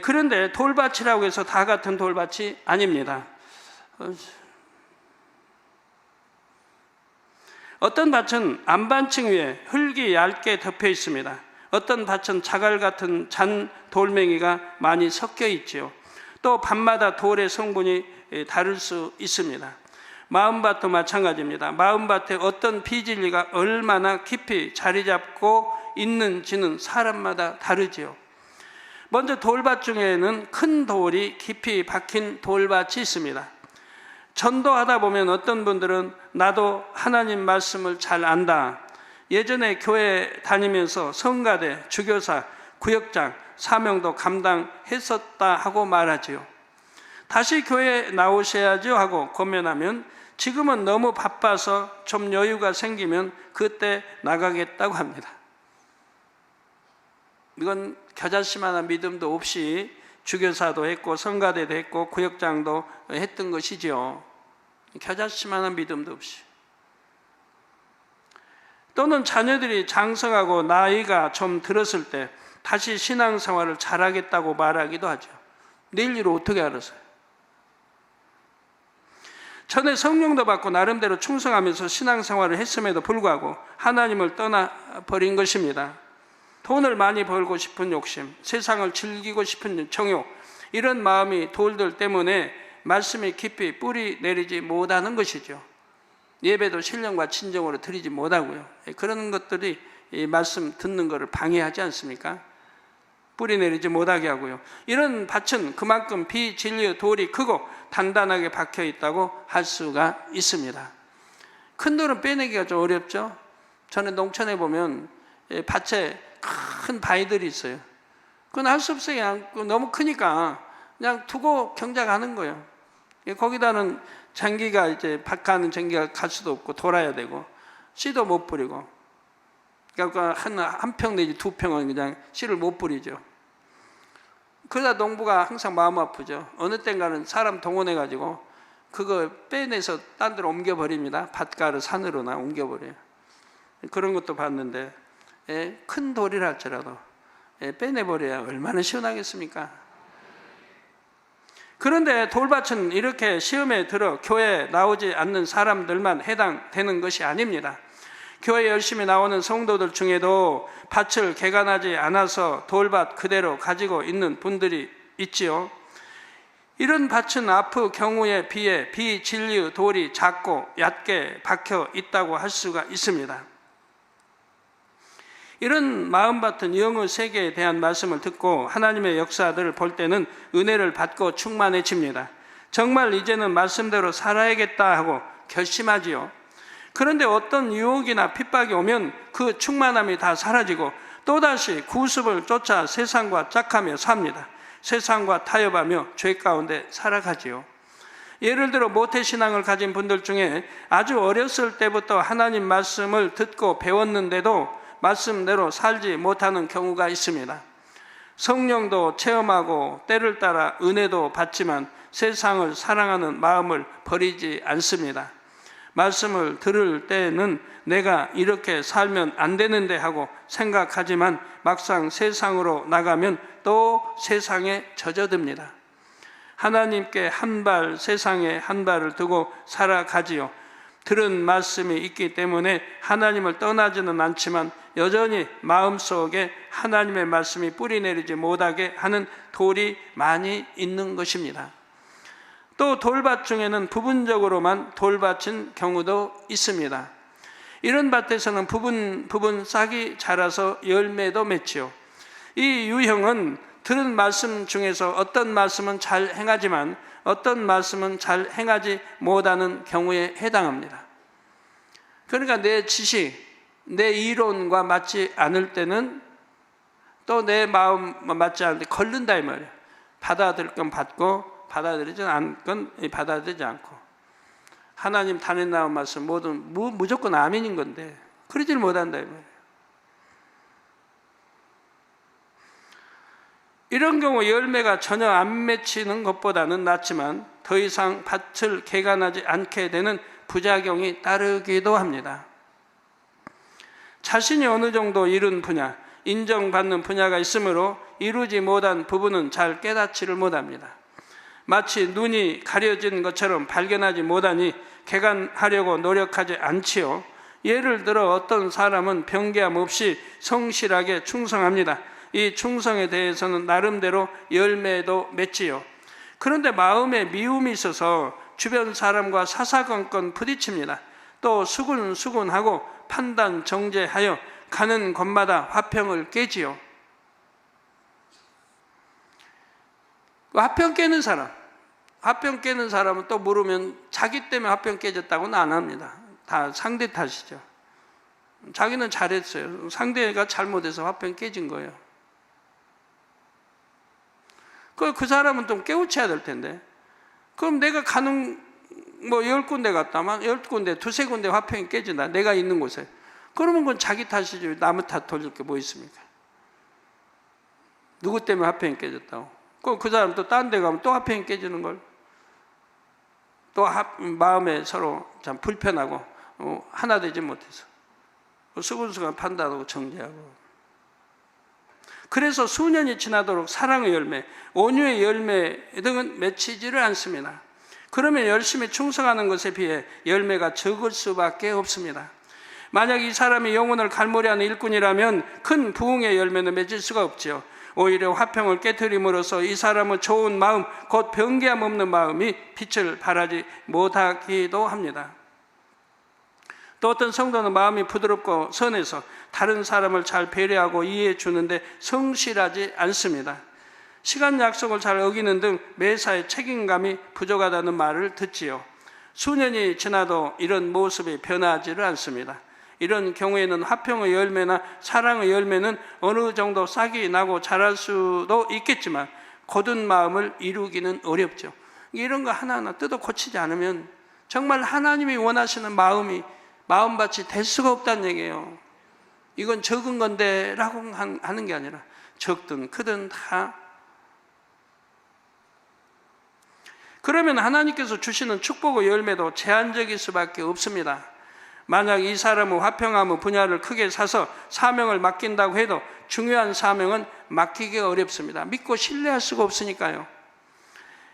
그런데 돌밭이라고 해서 다 같은 돌밭이 아닙니다. 어떤 밭은 안반층 위에 흙이 얇게 덮여 있습니다. 어떤 밭은 자갈 같은 잔 돌멩이가 많이 섞여 있지요. 또 밭마다 돌의 성분이 다를 수 있습니다. 마음밭도 마찬가지입니다. 마음밭에 어떤 비진리가 얼마나 깊이 자리 잡고 있는지는 사람마다 다르지요. 먼저 돌밭 중에는 큰 돌이 깊이 박힌 돌밭이 있습니다. 전도하다 보면 어떤 분들은 나도 하나님 말씀을 잘 안다. 예전에 교회 다니면서 성가대, 주교사, 구역장, 사명도 감당했었다 하고 말하지요. 다시 교회에 나오셔야죠 하고 권면하면 지금은 너무 바빠서 좀 여유가 생기면 그때 나가겠다고 합니다. 이건 겨자씨만한 믿음도 없이 주교사도 했고 성가대도 했고 구역장도 했던 것이죠. 겨자씨만한 믿음도 없이. 또는 자녀들이 장성하고 나이가 좀 들었을 때 다시 신앙생활을 잘하겠다고 말하기도 하죠. 내일 일을 어떻게 알았어요? 전에 성령도 받고 나름대로 충성하면서 신앙생활을 했음에도 불구하고 하나님을 떠나버린 것입니다. 돈을 많이 벌고 싶은 욕심, 세상을 즐기고 싶은 정욕, 이런 마음이 돌들 때문에 말씀이 깊이 뿌리 내리지 못하는 것이죠. 예배도 신령과 진정으로 드리지 못하고요. 그런 것들이 이 말씀 듣는 것을 방해하지 않습니까? 뿌리 내리지 못하게 하고요. 이런 밭은 그만큼 비진리의 돌이 크고 단단하게 박혀 있다고 할 수가 있습니다. 큰 돌은 빼내기가 좀 어렵죠. 저는 농촌에 보면 밭에 큰 바위들이 있어요. 그건 할 수 없어요. 그냥 너무 크니까 그냥 두고 경작하는 거예요. 거기다는 전기가 이제 박하는 전기가 갈 수도 없고 돌아야 되고 씨도 못 뿌리고, 그러니까 한 평 내지 두 평은 그냥 씨를 못 뿌리죠. 그러다 농부가 항상 마음 아프죠. 어느 땐가는 사람 동원해가지고 그거 빼내서 딴 데로 옮겨버립니다. 밭가를 산으로나 옮겨버려요. 그런 것도 봤는데 큰 돌이라 할지라도 빼내버려야 얼마나 시원하겠습니까? 그런데 돌밭은 이렇게 시험에 들어 교회에 나오지 않는 사람들만 해당되는 것이 아닙니다. 교회 열심히 나오는 성도들 중에도 밭을 개간하지 않아서 돌밭 그대로 가지고 있는 분들이 있지요. 이런 밭은 앞의 경우에 비해 비진리의 돌이 작고 얕게 박혀 있다고 할 수가 있습니다. 이런 마음밭은 영의 세계에 대한 말씀을 듣고 하나님의 역사들을 볼 때는 은혜를 받고 충만해집니다. 정말 이제는 말씀대로 살아야겠다 하고 결심하지요. 그런데 어떤 유혹이나 핍박이 오면 그 충만함이 다 사라지고 또다시 구습을 쫓아 세상과 짝하며 삽니다. 세상과 타협하며 죄 가운데 살아가지요. 예를 들어 모태신앙을 가진 분들 중에 아주 어렸을 때부터 하나님 말씀을 듣고 배웠는데도 말씀대로 살지 못하는 경우가 있습니다. 성령도 체험하고 때를 따라 은혜도 받지만 세상을 사랑하는 마음을 버리지 않습니다. 말씀을 들을 때는 내가 이렇게 살면 안 되는데 하고 생각하지만 막상 세상으로 나가면 또 세상에 젖어듭니다. 하나님께 한 발, 세상에 한 발을 두고 살아가지요. 들은 말씀이 있기 때문에 하나님을 떠나지는 않지만 여전히 마음속에 하나님의 말씀이 뿌리내리지 못하게 하는 돌이 많이 있는 것입니다. 또 돌밭 중에는 부분적으로만 돌밭인 경우도 있습니다. 이런 밭에서는 부분 싹이 자라서 열매도 맺지요. 이 유형은 들은 말씀 중에서 어떤 말씀은 잘 행하지만 어떤 말씀은 잘 행하지 못하는 경우에 해당합니다. 그러니까 내 지식, 내 이론과 맞지 않을 때는 또 내 마음 맞지 않을 때 걸른다 이 말이에요. 받아들일 건 받고 받아들이지 않을 건 받아들이지 않고. 하나님 단에 나온 말씀 모든 무조건 아멘인 건데 그러질 못한다 이 말이에요. 이런 경우 열매가 전혀 안 맺히는 것보다는 낫지만 더 이상 밭을 개간하지 않게 되는 부작용이 따르기도 합니다. 자신이 어느 정도 이룬 분야, 인정받는 분야가 있으므로 이루지 못한 부분은 잘 깨닫지를 못합니다. 마치 눈이 가려진 것처럼 발견하지 못하니 개간하려고 노력하지 않지요. 예를 들어 어떤 사람은 변개함 없이 성실하게 충성합니다. 이 충성에 대해서는 나름대로 열매도 맺지요. 그런데 마음에 미움이 있어서 주변 사람과 사사건건 부딪힙니다. 또 수군수군하고 판단 정죄하여 가는 곳마다 화평을 깨지요. 화평 깨는 사람은 또 물으면 자기 때문에 화평 깨졌다고는 안 합니다. 다 상대 탓이죠. 자기는 잘했어요. 상대가 잘못해서 화평 깨진 거예요. 그 사람은 좀 깨우쳐야 될 텐데. 그럼 내가 가는 10군데 갔다만 10군데, 2-3군데 화평이 깨진다. 내가 있는 곳에. 그러면 그건 자기 탓이지 남의 탓 돌릴 게 뭐 있습니까? 누구 때문에 화평이 깨졌다고. 그럼 그 사람 또 딴 데 가면 또 화평이 깨지는 걸. 또 마음에 서로 참 불편하고 하나 되지 못해서 수군수군 판단하고 정죄하고. 그래서 수년이 지나도록 사랑의 열매, 온유의 열매 등은 맺히지를 않습니다. 그러면 열심히 충성하는 것에 비해 열매가 적을 수밖에 없습니다. 만약 이 사람이 영혼을 갈무리하는 일꾼이라면 큰 부흥의 열매는 맺을 수가 없지요. 오히려 화평을 깨트림으로써 이 사람의 좋은 마음, 곧 변개함 없는 마음이 빛을 발하지 못하기도 합니다. 또 어떤 성도는 마음이 부드럽고 선해서 다른 사람을 잘 배려하고 이해해 주는데 성실하지 않습니다. 시간 약속을 잘 어기는 등 매사에 책임감이 부족하다는 말을 듣지요. 수년이 지나도 이런 모습이 변하지를 않습니다. 이런 경우에는 화평의 열매나 사랑의 열매는 어느 정도 싹이 나고 자랄 수도 있겠지만 곧은 마음을 이루기는 어렵죠. 이런 거 하나하나 뜯어 고치지 않으면 정말 하나님이 원하시는 마음밭이 될 수가 없다는 얘기예요. 이건 적은 건데 라고 하는 게 아니라 적든 크든 다. 그러면 하나님께서 주시는 축복의 열매도 제한적일 수밖에 없습니다. 만약 이 사람은 화평함의 분야를 크게 사서 사명을 맡긴다고 해도 중요한 사명은 맡기기가 어렵습니다. 믿고 신뢰할 수가 없으니까요.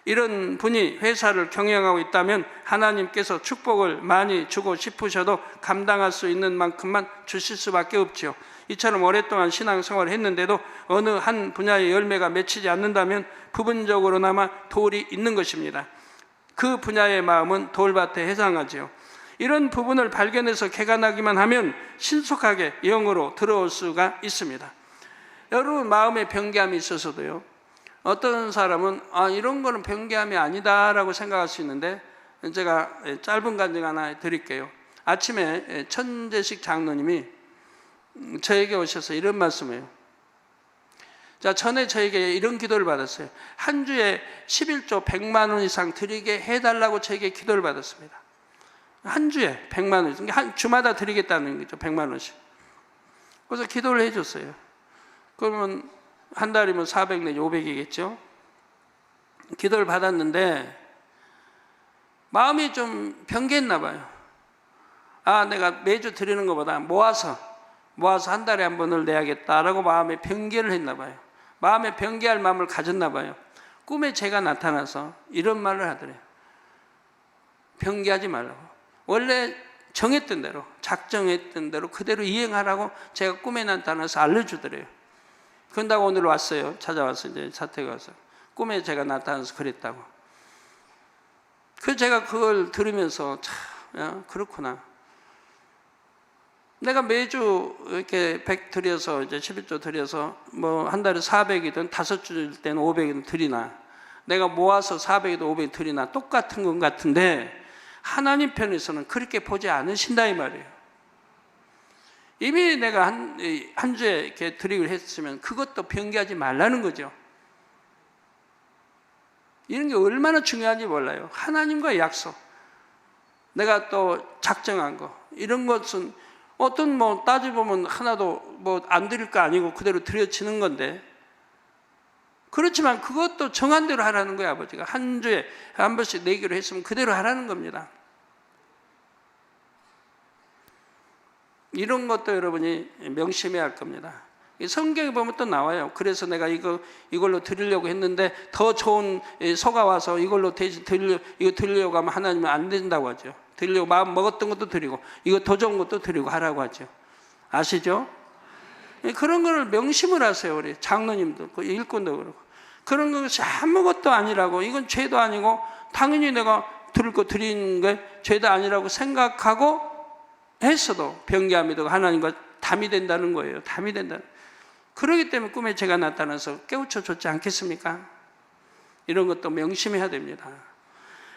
이런 분이 회사를 경영하고 있다면 하나님께서 축복을 많이 주고 싶으셔도 감당할 수 있는 만큼만 주실 수밖에 없죠. 이처럼 오랫동안 신앙생활을 했는데도 어느 한 분야의 열매가 맺히지 않는다면 부분적으로나마 돌이 있는 것입니다. 그 분야의 마음은 돌밭에 해당하지요. 이런 부분을 발견해서 개간하기만 하면 신속하게 영으로 들어올 수가 있습니다. 여러분 마음에 변개함이 있어서도요. 어떤 사람은 이런 거는 변개함이 아니다라고 생각할 수 있는데 제가 짧은 간증 하나 드릴게요. 아침에 천재식 장로님이 저에게 오셔서 이런 말씀을 해요. 전에 저에게 이런 기도를 받았어요. 한 주에 11조 100만 원 이상 드리게 해달라고 저에게 기도를 받았습니다. 한 주에 100만 원 이상, 한 주마다 드리겠다는 거죠. 100만 원씩. 그래서 기도를 해줬어요. 그러면 한 달이면 400 내지 500이겠죠. 기도를 받았는데 마음이 좀 변개했나 봐요. 내가 매주 드리는 것보다 모아서 한 달에 한 번을 내야겠다라고 마음에 변개를 했나 봐요. 마음에 변개할 마음을 가졌나 봐요. 꿈에 제가 나타나서 이런 말을 하더래요. 변개하지 말라고. 원래 정했던 대로, 작정했던 대로 그대로 이행하라고 제가 꿈에 나타나서 알려주더래요. 그런다고 오늘 왔어요. 찾아와서 이제 자택에 와서 꿈에 제가 나타나서 그랬다고. 제가 그걸 들으면서 참 그렇구나. 내가 매주 이렇게 100 드려서 이제 11조 드려서 뭐 한 달에 400이든 5주일 때는 500이든 드리나, 내가 모아서 400이든 500 드리나 똑같은 것 같은데 하나님 편에서는 그렇게 보지 않으신다 이 말이에요. 이미 내가 한 주에 이렇게 드리기로 했으면 그것도 변기하지 말라는 거죠. 이런 게 얼마나 중요한지 몰라요. 하나님과의 약속, 내가 또 작정한 거, 이런 것은 어떤 뭐 따져보면 하나도 뭐 안 드릴 거 아니고 그대로 드려지는 건데, 그렇지만 그것도 정한 대로 하라는 거예요. 아버지가 한 주에 한 번씩 내기로 했으면 그대로 하라는 겁니다. 이런 것도 여러분이 명심해야 할 겁니다. 성경에 보면 또 나와요. 그래서 내가 이걸로 드리려고 했는데 더 좋은 소가 와서 이걸로 대신 드리려고 하면 하나님은 안 된다고 하죠. 드리려고 마음 먹었던 것도 드리고 이거 더 좋은 것도 드리고 하라고 하죠. 아시죠? 그런 거를 명심을 하세요. 우리 장로님도 일꾼도 그렇고. 그런 것이 아무것도 아니라고, 이건 죄도 아니고 당연히 내가 드릴 거 드리는 게 죄도 아니라고 생각하고 했어도 변개함이도 하나님과 담이 된다는 거예요. 담이 된다는. 그러기 때문에 꿈에 제가 나타나서 깨우쳐 줬지 않겠습니까? 이런 것도 명심해야 됩니다.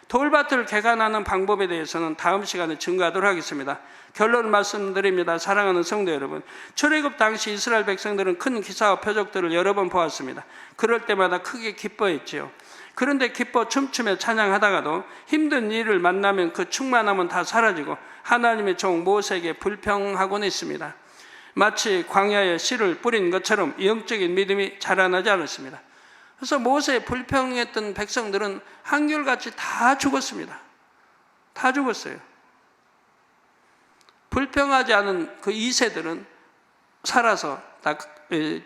돌밭을 개간하는 방법에 대해서는 다음 시간에 증거하도록 하겠습니다. 결론을 말씀드립니다. 사랑하는 성도 여러분, 출애굽 당시 이스라엘 백성들은 큰 기사와 표적들을 여러 번 보았습니다. 그럴 때마다 크게 기뻐했지요. 그런데 기뻐 춤추며 찬양하다가도 힘든 일을 만나면 그 충만함은 다 사라지고 하나님의 종 모세에게 불평하곤 했습니다. 마치 광야에 씨를 뿌린 것처럼 영적인 믿음이 자라나지 않았습니다. 그래서 모세에 불평했던 백성들은 한결같이 다 죽었습니다. 다 죽었어요. 불평하지 않은 그 2세들은 살아서 다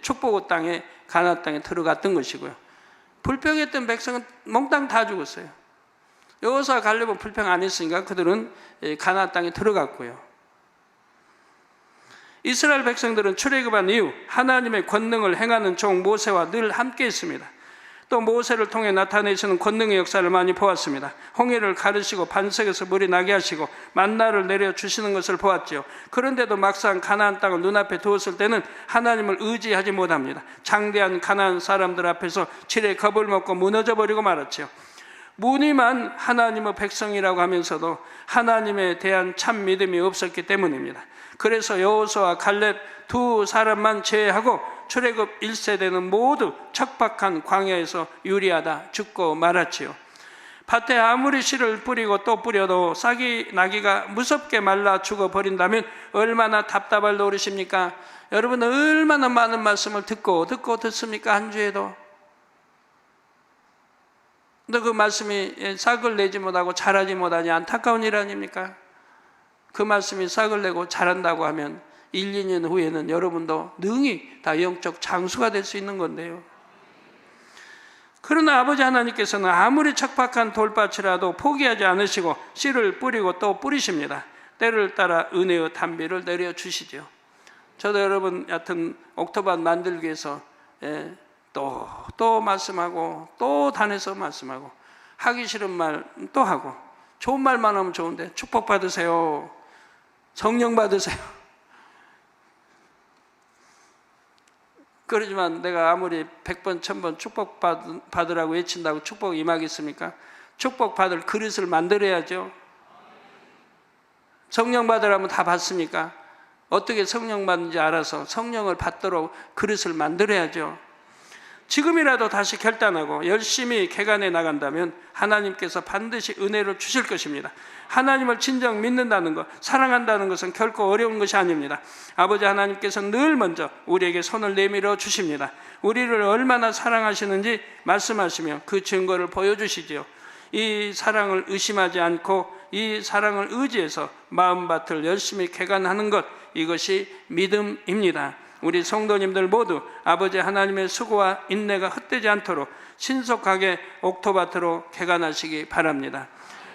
축복의 땅에, 가나안 땅에 들어갔던 것이고요. 불평했던 백성은 몽땅 다 죽었어요. 여호수아 갈렙은 불평 안 했으니까 그들은 가나안 땅에 들어갔고요. 이스라엘 백성들은 출애굽한 이후 하나님의 권능을 행하는 종 모세와 늘 함께 했습니다. 또 모세를 통해 나타내시는 권능의 역사를 많이 보았습니다. 홍해를 가르시고 반석에서 물이 나게 하시고 만나를 내려주시는 것을 보았죠. 그런데도 막상 가나안 땅을 눈앞에 두었을 때는 하나님을 의지하지 못합니다. 장대한 가나안 사람들 앞에서 지레 겁을 먹고 무너져 버리고 말았죠. 무늬만 하나님의 백성이라고 하면서도 하나님에 대한 참 믿음이 없었기 때문입니다. 그래서 여호수아와 갈렙 두 사람만 제외하고 출애굽 1세대는 모두 척박한 광야에서 유리하다 죽고 말았지요. 밭에 아무리 씨를 뿌리고 또 뿌려도 싹이 나기가 무섭게 말라 죽어버린다면 얼마나 답답할 노릇입니까? 여러분 얼마나 많은 말씀을 듣고 듣습니까? 한 주에도. 근데 그 말씀이 싹을 내지 못하고 자라지 못하니 안타까운 일 아닙니까? 그 말씀이 싹을 내고 자란다고 하면 1, 2년 후에는 여러분도 능히 다 영적 장수가 될 수 있는 건데요. 그러나 아버지 하나님께서는 아무리 척박한 돌밭이라도 포기하지 않으시고 씨를 뿌리고 또 뿌리십니다. 때를 따라 은혜의 단비를 내려주시죠. 저도 여러분 여하튼 옥토밭 만들기 위해서 또 말씀하고 또 단해서 말씀하고 하기 싫은 말 또 하고 좋은 말만 하면 좋은데 축복 받으세요. 성령 받으세요. 그러지만 내가 아무리 100번 1000번 축복 받으라고 외친다고 축복 임하겠습니까? 축복 받을 그릇을 만들어야죠. 성령 받으라면 다 받습니까? 어떻게 성령 받는지 알아서 성령을 받도록 그릇을 만들어야죠. 지금이라도 다시 결단하고 열심히 개간해 나간다면 하나님께서 반드시 은혜를 주실 것입니다. 하나님을 진정 믿는다는 것, 사랑한다는 것은 결코 어려운 것이 아닙니다. 아버지 하나님께서 늘 먼저 우리에게 손을 내밀어 주십니다. 우리를 얼마나 사랑하시는지 말씀하시며 그 증거를 보여주시지요. 이 사랑을 의심하지 않고 이 사랑을 의지해서 마음밭을 열심히 개간하는 것, 이것이 믿음입니다. 우리 성도님들 모두 아버지 하나님의 수고와 인내가 헛되지 않도록 신속하게 옥토밭으로 개간하시기 바랍니다.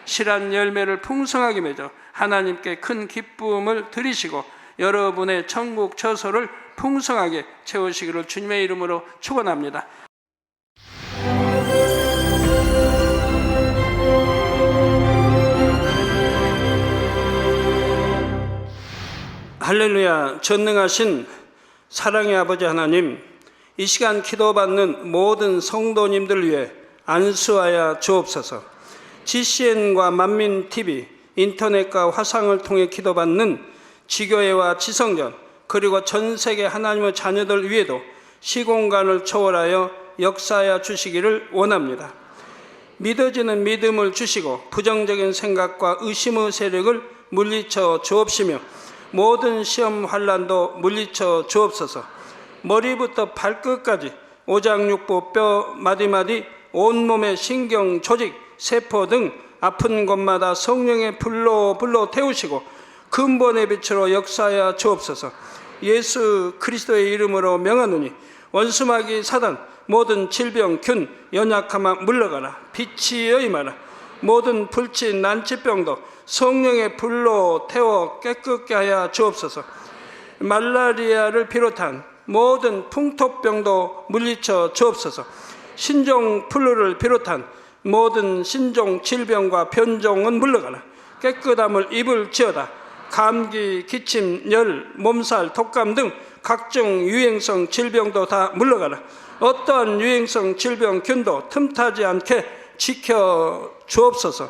실한 열매를 풍성하게 맺어 하나님께 큰 기쁨을 드리시고 여러분의 천국 처소를 풍성하게 채우시기를 주님의 이름으로 축원합니다. 할렐루야. 전능하신 사랑의 아버지 하나님, 이 시간 기도받는 모든 성도님들 위해 안수하여 주옵소서. GCN과 만민TV, 인터넷과 화상을 통해 기도받는 지교회와 지성전, 그리고 전 세계 하나님의 자녀들 위에도 시공간을 초월하여 역사하여 주시기를 원합니다. 믿어지는 믿음을 주시고 부정적인 생각과 의심의 세력을 물리쳐 주옵시며 모든 시험 환난도 물리쳐 주옵소서. 머리부터 발끝까지 오장육부 뼈 마디마디 온몸의 신경 조직 세포 등 아픈 곳마다 성령의 불로 태우시고 근본의 빛으로 역사하여 주옵소서. 예수 그리스도의 이름으로 명하노니 원수마귀 사단 모든 질병 균 연약함아 물러가라. 빛이 임하라. 모든 불친 난치병도 성령의 불로 태워 깨끗게 하여 주옵소서. 말라리아를 비롯한 모든 풍토병도 물리쳐 주옵소서. 신종 플루를 비롯한 모든 신종 질병과 변종은 물러가라. 깨끗함을 입을지어다. 감기, 기침, 열, 몸살, 독감 등 각종 유행성 질병도 다 물러가라. 어떠한 유행성 질병 균도 틈타지 않게 지켜 주옵소서.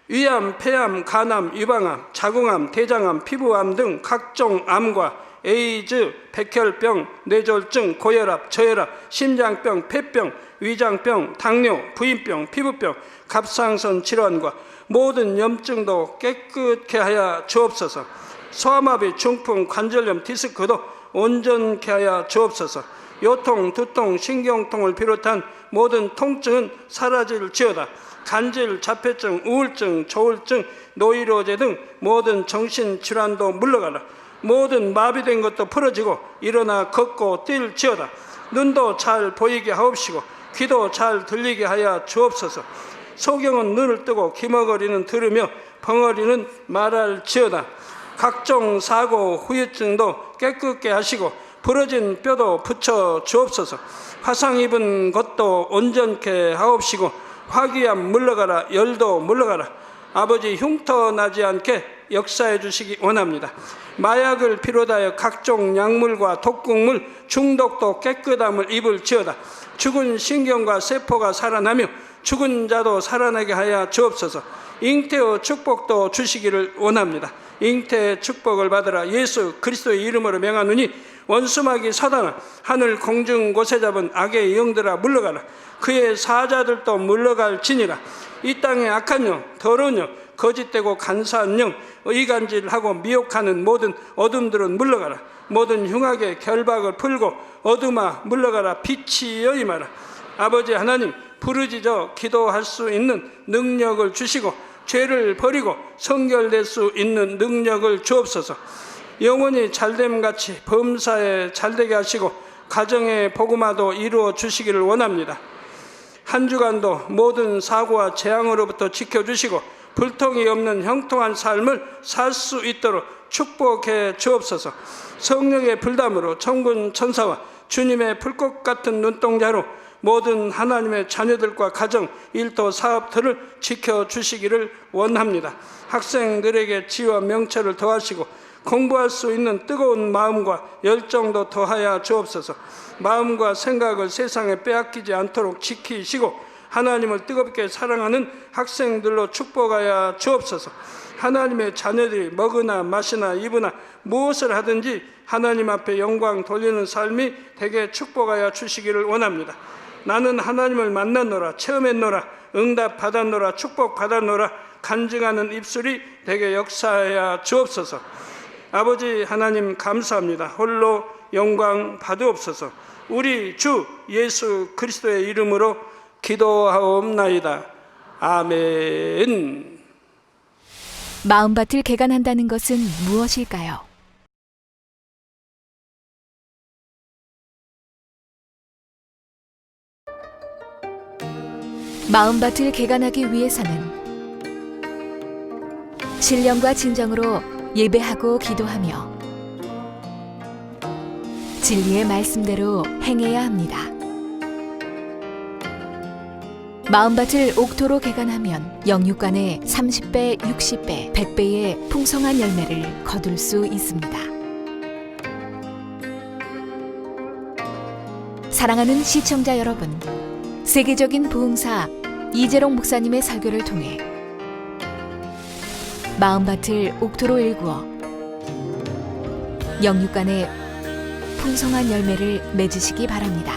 위암, 폐암, 간암, 유방암, 자궁암, 대장암, 피부암 등 각종 암과 에이즈, 백혈병, 뇌졸중, 고혈압, 저혈압, 심장병, 폐병, 위장병, 당뇨, 부인병, 피부병, 갑상선 질환과 모든 염증도 깨끗게 하여 주옵소서. 소아마비, 중풍, 관절염, 디스크도 온전케 하여 주옵소서. 요통, 두통, 신경통을 비롯한 모든 통증은 사라질지어다. 간질, 자폐증, 우울증, 조울증, 노이로제 등 모든 정신질환도 물러가라. 모든 마비된 것도 풀어지고 일어나 걷고 뛸지어다. 눈도 잘 보이게 하옵시고 귀도 잘 들리게 하여 주옵소서. 소경은 눈을 뜨고 기머거리는 들으며 벙어리는 말할지어다. 각종 사고, 후유증도 깨끗게 하시고 부러진 뼈도 붙여 주옵소서. 화상 입은 것도 온전케 하옵시고 화기암 물러가라. 열도 물러가라. 아버지 흉터 나지 않게 역사해 주시기 원합니다. 마약을 비롯하여 각종 약물과 독극물 중독도 깨끗함을 입을지어다. 죽은 신경과 세포가 살아나며 죽은 자도 살아나게 하여 주옵소서. 잉태의 축복도 주시기를 원합니다. 잉태의 축복을 받으라. 예수 그리스도의 이름으로 명하노니 원수마귀 사단아, 하늘 공중 곳에 잡은 악의 영들아 물러가라. 그의 사자들도 물러갈지니라. 이 땅의 악한 영, 더러운 영, 거짓되고 간사한 영, 의간질하고 미혹하는 모든 어둠들은 물러가라. 모든 흉악의 결박을 풀고 어둠아 물러가라. 빛이 임하라. 아버지 하나님, 부르짖어 기도할 수 있는 능력을 주시고 죄를 버리고 성결될 수 있는 능력을 주옵소서. 영원히 잘됨같이 범사에 잘되게 하시고 가정의 복음화도 이루어 주시기를 원합니다. 한 주간도 모든 사고와 재앙으로부터 지켜주시고 불통이 없는 형통한 삶을 살 수 있도록 축복해 주옵소서. 성령의 불담으로 천군 천사와 주님의 불꽃 같은 눈동자로 모든 하나님의 자녀들과 가정, 일터, 사업들을 지켜주시기를 원합니다. 학생들에게 지혜와 명철을 더하시고 공부할 수 있는 뜨거운 마음과 열정도 더하여 주옵소서. 마음과 생각을 세상에 빼앗기지 않도록 지키시고 하나님을 뜨겁게 사랑하는 학생들로 축복하여 주옵소서. 하나님의 자녀들이 먹으나 마시나 입으나 무엇을 하든지 하나님 앞에 영광 돌리는 삶이 되게 축복하여 주시기를 원합니다. 나는 하나님을 만났노라, 체험했노라, 응답 받았노라, 축복 받았노라 간증하는 입술이 되게 역사하여 주옵소서. 아버지 하나님 감사합니다. 홀로 영광 받으옵소서. 우리 주 예수 그리스도의 이름으로 기도하옵나이다. 아멘. 마음밭을 개간한다는 것은 무엇일까요? 마음밭을 개간하기 위해서는 신령과 진정으로 예배하고 기도하며 진리의 말씀대로 행해야 합니다. 마음밭을 옥토로 개간하면 영육간에 30배, 60배, 100배의 풍성한 열매를 거둘 수 있습니다. 사랑하는 시청자 여러분, 세계적인 부흥사 이재롱 목사님의 설교를 통해 마음밭을 옥토로 일구어 영육간에 풍성한 열매를 맺으시기 바랍니다.